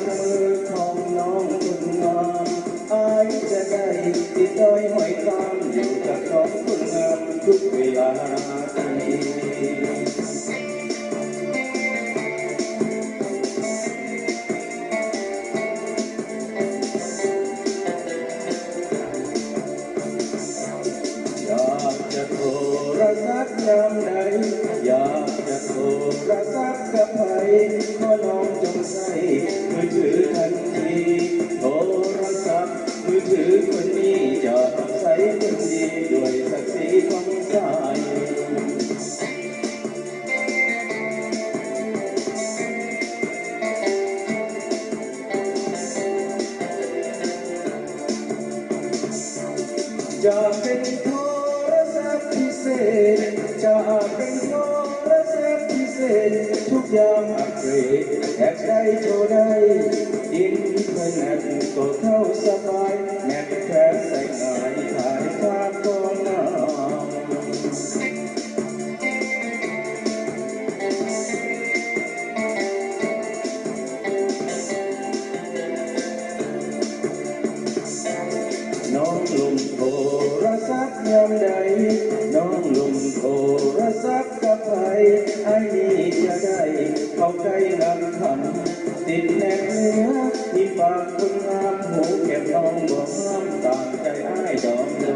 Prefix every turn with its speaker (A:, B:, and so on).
A: ำมือของน้องคนงามอายจะได้ติดดอยหอยตามอยู่กับน้องคนงามทุกเวลาอยากจะโทรศัพท์ยามใดอยากจะโทรศัพท์กับใครขอน้องจงใส่มือถือทันทีโทรศัพท์มือถือคนนี้จะใส่คนดีด้วยศักดิ์ศรีของชายจะเป็นโทรศัพท์พิเศษจะเป็นโทรศัพท์พิเศษทุกอย่างอัปเกรดแท็กได้โทรได้อินเทอร์เน็ตก็เข้าสบายแน็ตแค่ใส่ง่ายถ่ายภาพก็งามน้องลงโทรศัพท์ยามใดน้องลงโทรศัพท์กับใครไอ้นี่จะได้เข้าใกล้นำคำติดแนบเนื้อที่ปากคนงามหูเก็บน้องบอกห้ามตามใจไอ้ดอกเดิ